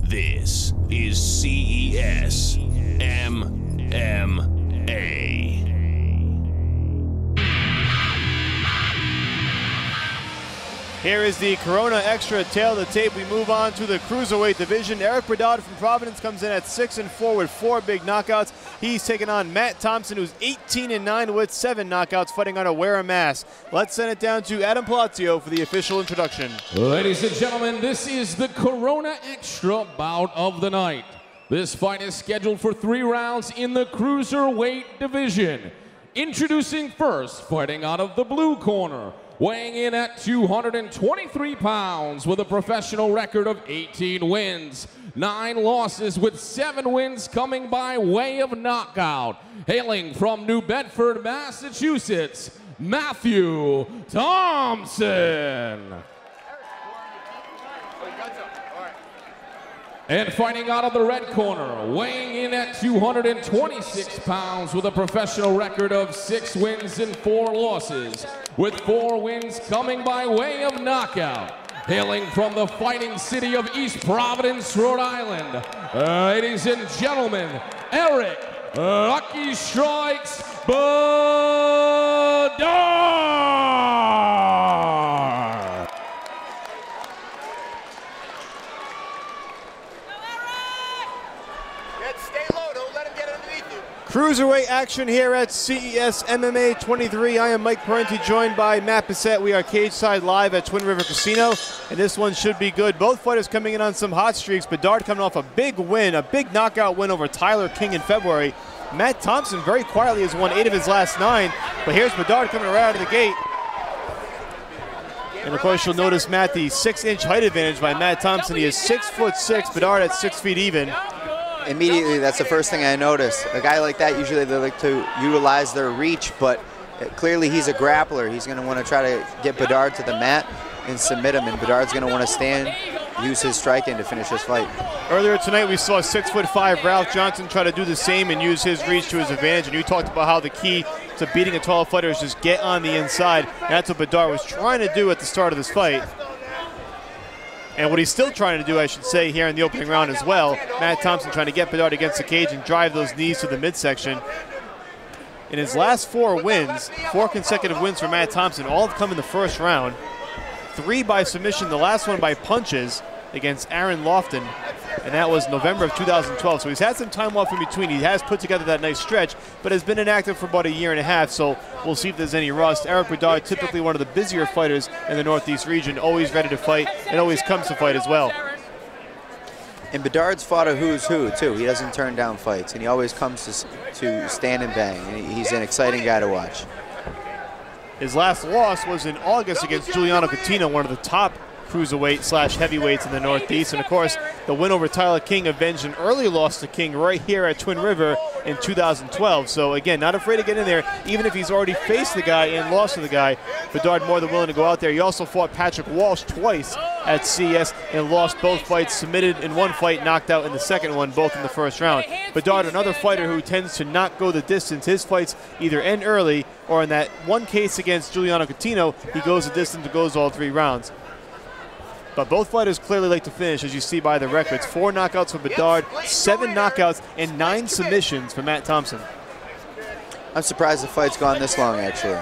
This is CES MMA. Here is the Corona Extra tail of the tape. We move on to the cruiserweight division. Eric BEDARD from Providence comes in at 6-4 with 4 big knockouts. He's taking on Matt Thompson, who's 18-9 with 7 knockouts, fighting on a wear a mask. Let's send it down to Adam Palazzo for the official introduction. Ladies and gentlemen, this is the Corona Extra bout of the night. This fight is scheduled for 3 rounds in the cruiserweight division. Introducing first, fighting out of the blue corner, weighing in at 223 pounds with a professional record of 18 wins, 9 losses with 7 wins coming by way of knockout. Hailing from New Bedford, Massachusetts, Matthew Thompson. And fighting out of the red corner, weighing in at 226 pounds with a professional record of 6 wins and 4 losses, with 4 wins coming by way of knockout. Hailing from the fighting city of East Providence, Rhode Island, ladies and gentlemen, Eric Lucky Strikes BEDARD. Cruiserweight action here at CES MMA 23. I am Mike Parenti, joined by Matt Bissett. We are cage side live at Twin River Casino, and this one should be good. Both fighters coming in on some hot streaks. BEDARD coming off a big win, a big knockout win over Tyler King in February. Matt Thompson very quietly has won 8 of his last 9, but here's BEDARD coming right out of the gate. And of course, you'll notice, Matt, the 6-inch height advantage by Matt Thompson. He is 6'6", BEDARD at 6 feet even. Immediately, that's the first thing I noticed. A guy like that, usually they like to utilize their reach, but clearly he's a grappler. He's going to want to try to get BEDARD to the mat and submit him, and BEDARD's going to want to stand, use his striking to finish this fight. Earlier tonight, we saw 6'5" Ralph Johnson try to do the same and use his reach to his advantage, and you talked about how the key to beating a tall fighter is just get on the inside. That's what BEDARD was trying to do at the start of this fight. And what he's still trying to do, I should say, here in the opening round as well, Matt Thompson trying to get BEDARD against the cage and drive those knees to the midsection. In his last 4 wins, 4 consecutive wins for Matt Thompson, all have come in the first round. 3 by submission, the last one by punches against Aaron Lofton, and that was November of 2012. So he's had some time off in between. He has put together that nice stretch, but has been inactive for about a year and a half, so we'll see if there's any rust. Eric BEDARD, typically one of the busier fighters in the Northeast region, always ready to fight and always comes to fight as well. And BEDARD's fought a who's who, too. He doesn't turn down fights, and he always comes to stand and bang, and he's an exciting guy to watch. His last loss was in August against Giuliano Coutinho, one of the top cruiserweight / heavyweights in the Northeast. And of course, the win over Tyler King avenged an early loss to King right here at Twin River in 2012. So again, not afraid to get in there, even if he's already faced the guy and lost to the guy. BEDARD more than willing to go out there. He also fought Patrick Walsh twice at CES and lost both fights, submitted in one fight, knocked out in the second one, both in the first round. BEDARD, another fighter who tends to not go the distance. His fights either end early, or in that one case against Giuliano Coutinho, he goes the distance and goes all 3 rounds. But both fighters clearly like to finish, as you see by the records. 4 knockouts for BEDARD, 7 knockouts, and 9 submissions for Matt Thompson. I'm surprised the fight's gone this long, actually.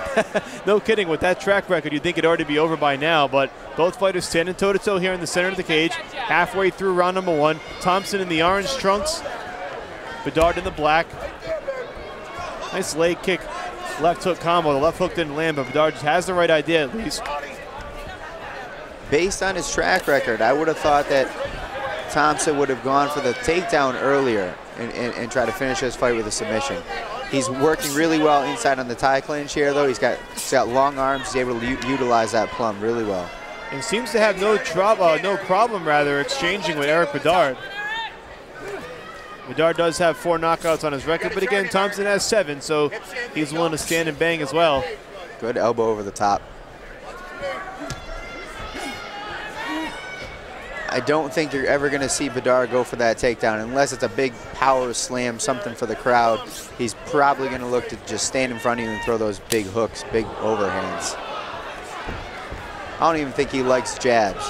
No kidding. With that track record, you'd think it'd already be over by now, but both fighters standing toe-to-toe here in the center of the cage, halfway through round number 1. Thompson in the orange trunks, BEDARD in the black. Nice leg kick, left hook combo. The left hook didn't land, but BEDARD just has the right idea at least. Based on his track record, I would have thought that Thompson would have gone for the takedown earlier and try to finish this fight with a submission. He's working really well inside on the tie clinch here, though. He's got long arms. He's able to utilize that plum really well. And seems to have no problem exchanging with Eric BEDARD. BEDARD does have 4 knockouts on his record, but again, Thompson has 7, so he's willing to stand and bang as well. Good elbow over the top. I don't think you're ever going to see BEDARD go for that takedown unless it's a big power slam, something for the crowd. He's probably going to look to just stand in front of you and throw those big hooks, big overhands. I don't even think he likes jabs.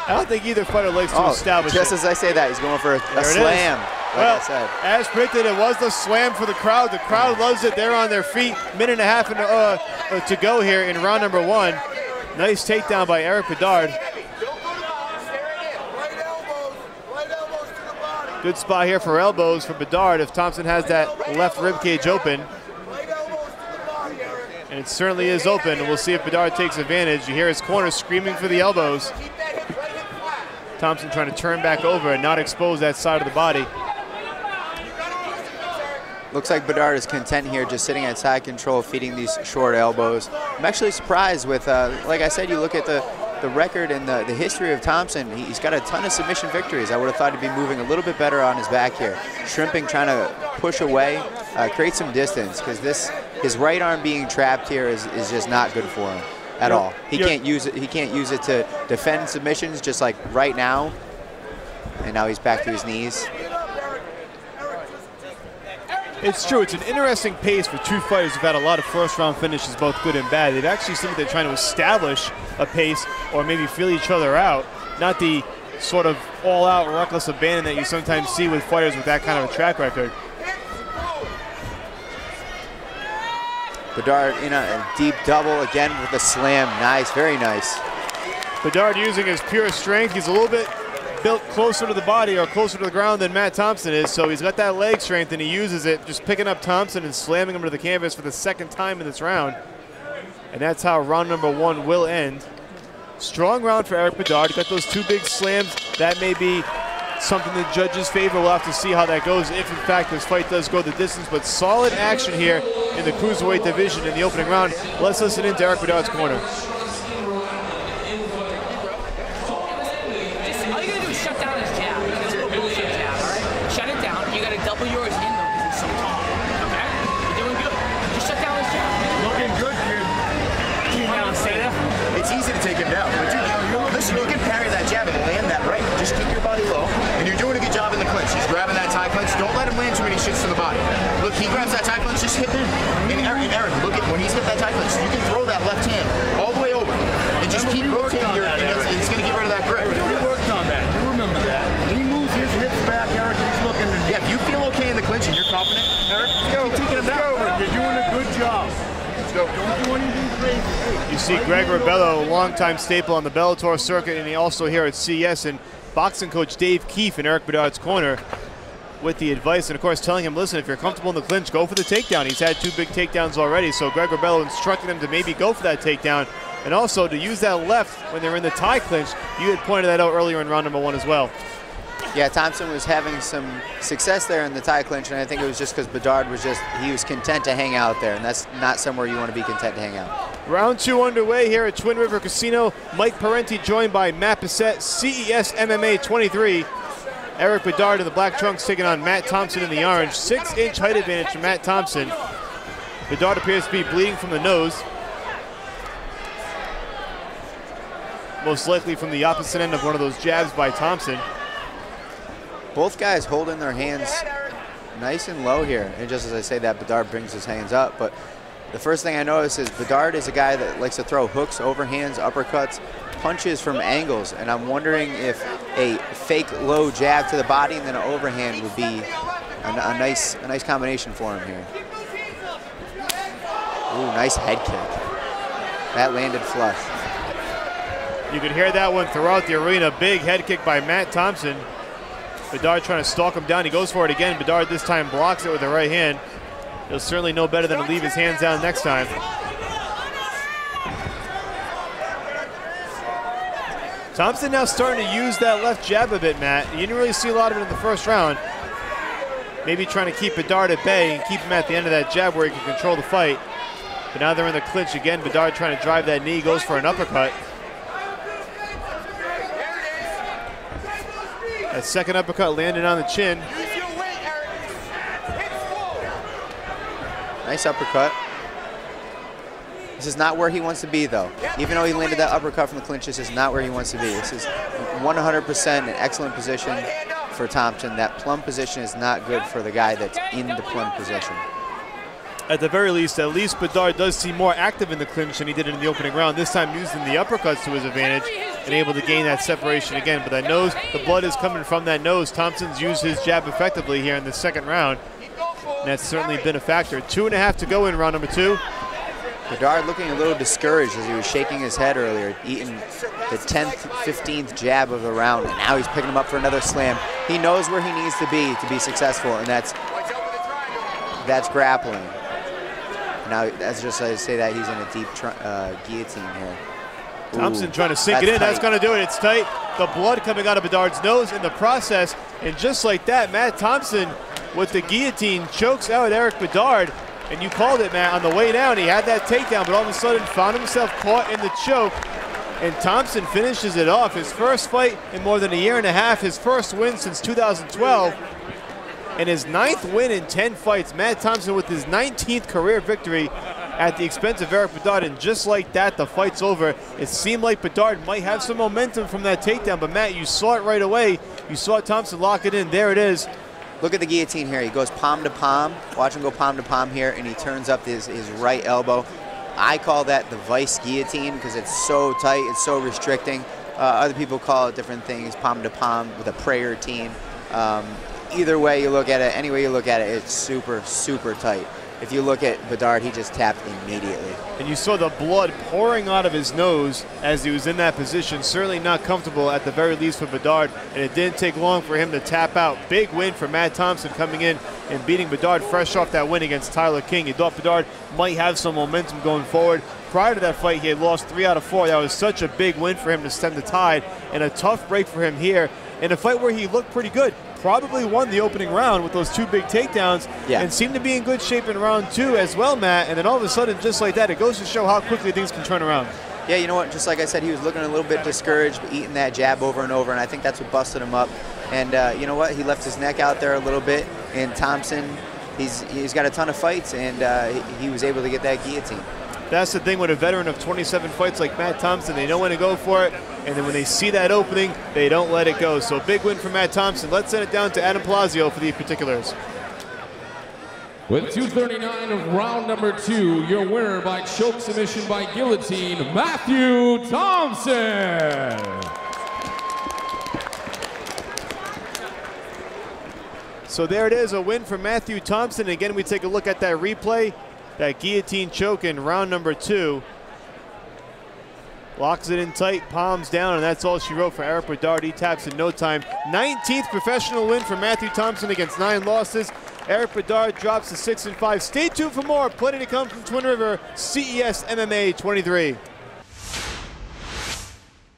I don't think either fighter likes to establish just it. as I say that, he's going for a slam. Like I said. As predicted, it was the slam for the crowd. The crowd loves it. They're on their feet. Minute and a half to go here in round number 1. Nice takedown by Eric Bedard. Good spot here for elbows for Bedard if Thompson has that left rib cage open. And it certainly is open. And we'll see if Bedard takes advantage. You hear his corner screaming for the elbows. Thompson trying to turn back over and not expose that side of the body. Looks like Bedard is content here, just sitting at side control, feeding these short elbows. I'm actually surprised with, like I said, you look at the record and the history of Thompson. He's got a ton of submission victories. I would have thought he'd be moving a little bit better on his back here. Shrimping, trying to push away, create some distance, because his right arm being trapped here is just not good for him at all. He can't use it. He can't use it to defend submissions, just like right now. And now he's back to his knees. It's true. It's an interesting pace for two fighters who've had a lot of first-round finishes, both good and bad. They've actually seemed like they're trying to establish a pace or maybe feel each other out, not the sort of all-out reckless abandon that you sometimes see with fighters with that kind of a track record. Bedard in a deep double again with a slam. Nice, very nice. Bedard using his pure strength. He's a little bit built closer to the body or closer to the ground than Matt Thompson is, so he's got that leg strength and he uses it, just picking up Thompson and slamming him to the canvas for the second time in this round. And that's how round number 1 will end. Strong round for Eric Bedard. He got those 2 big slams. That may be something the judges favor. We'll have to see how that goes if in fact this fight does go the distance, but solid action here in the cruiserweight division in the opening round. Let's listen into Eric Bedard's corner. You can parry that jab and land that right. Just keep your body low, and you're doing a good job in the clinch. He's grabbing that tie clinch. Don't let him land too many shits to the body. Look, he grabs that tie clinch, just hit him. And Eric, look at when he's hit that tie clinch, you can throw that left hand all the way over, and just keep rotating your, and it's going to get rid of that grip. We worked on that. You remember that. He moves his hips back, Eric, and he's looking. Yeah, if you feel okay in the clinch and you're confident, Eric, keep taking him down. You're doing a good job. Don't do anything crazy. You see Greg Rebello, a longtime staple on the Bellator circuit, and he also here at CES, and boxing coach Dave Keefe in Eric Bedard's corner with the advice, and of course telling him, listen, if you're comfortable in the clinch, go for the takedown. He's had 2 big takedowns already, so Greg Rebello instructing him to maybe go for that takedown, and also to use that left when they're in the tie clinch. You had pointed that out earlier in round number 1 as well. Yeah, Thompson was having some success there in the tie clinch, and I think it was just because Bedard was he was content to hang out there, and that's not somewhere you want to be content to hang out. Round 2 underway here at Twin River Casino. Mike Parenti joined by Matt Bissett, CES MMA 23. Eric Bedard in the black trunks taking on Matt Thompson in the orange. 6-inch height advantage for Matt Thompson. Bedard appears to be bleeding from the nose. Most likely from the opposite end of one of those jabs by Thompson. Both guys holding their hands nice and low here. And just as I say that, Bedard brings his hands up. But the first thing I notice is Bedard is a guy that likes to throw hooks, overhands, uppercuts, punches from angles. And I'm wondering if a fake low jab to the body and then an overhand would be a nice combination for him here. Ooh, nice head kick. That landed flush. You could hear that one throughout the arena. Big head kick by Matt Thompson. Bedard trying to stalk him down. He goes for it again. Bedard this time blocks it with the right hand. He'll certainly know better than to leave his hands down next time. Thompson now starting to use that left jab a bit, Matt. You didn't really see a lot of it in the first round. Maybe trying to keep Bedard at bay and keep him at the end of that jab where he can control the fight. But now they're in the clinch again. Bedard trying to drive that knee, goes for an uppercut. That second uppercut landed on the chin. Nice uppercut. This is not where he wants to be, though. Even though he landed that uppercut from the clinch, this is not where he wants to be. This is 100% an excellent position for Thompson. That plumb position is not good for the guy that's in the plumb position. At the very least, Bedard does seem more active in the clinch than he did in the opening round. This time using the uppercuts to his advantage. and able to gain that separation again. But that nose, the blood is coming from that nose. Thompson's used his jab effectively here in the second round, and that's certainly been a factor. 2.5 to go in round number 2. BEDARD looking a little discouraged as he was shaking his head earlier, eating the 10th, 15th jab of the round, and now he's picking him up for another slam. He knows where he needs to be successful, and that's grappling. Now, as just I say that, he's in a deep guillotine here. Thompson trying to sink it in. That's going to do it. It's tight. The blood coming out of BEDARD's nose in the process, and just like that, Matt Thompson with the guillotine chokes out Eric BEDARD. And you called it, Matt. On the way down, he had that takedown, but all of a sudden found himself caught in the choke. And Thompson finishes it off. His first fight in more than a year and a half, his first win since 2012, and his 9th win in 10 fights. Matt Thompson with his 19th career victory at the expense of Eric BEDARD, and just like that, the fight's over. It seemed like BEDARD might have some momentum from that takedown, but Matt, you saw it right away. You saw Thompson lock it in. There it is. Look at the guillotine here. He goes palm to palm. Watch him go palm to palm here, and he turns up his right elbow. I call that the vice guillotine because it's so tight, it's so restricting. Other people call it different things, palm to palm with a prayer team. Either way you look at it, any way you look at it, it's super, super tight. If you look at BEDARD, he just tapped immediately. And you saw the blood pouring out of his nose as he was in that position. Certainly not comfortable at the very least for BEDARD, and it didn't take long for him to tap out. Big win for Matt Thompson coming in and beating BEDARD fresh off that win against Tyler King. You thought BEDARD might have some momentum going forward. Prior to that fight, he had lost 3 out of 4. That was such a big win for him to stem the tide, and a tough break for him here in a fight where he looked pretty good. Probably won the opening round with those 2 big takedowns, and seemed to be in good shape in round 2 as well, Matt. And then all of a sudden, just like that, it goes to show how quickly things can turn around. Yeah, you know what? Just like I said, he was looking a little bit discouraged, eating that jab over and over, and I think that's what busted him up. And you know what? He left his neck out there a little bit. And Thompson, he's got a ton of fights, and he was able to get that guillotine. That's the thing with a veteran of 27 fights like Matt Thompson. They know when to go for it, and then when they see that opening, they don't let it go. So big win for Matt Thompson. Let's send it down to Adam Palazzo for the particulars. With 2:39 of round number 2, your winner by choke submission by guillotine, Matthew Thompson. So there it is, a win for Matthew Thompson. Again, we take a look at that replay. That guillotine choke in round number 2. Locks it in tight, palms down, and that's all she wrote for Eric BEDARD. He taps in no time. 19th professional win for Matthew Thompson against 9 losses. Eric BEDARD drops to 6-5. Stay tuned for more. Plenty to come from Twin River CES MMA 23.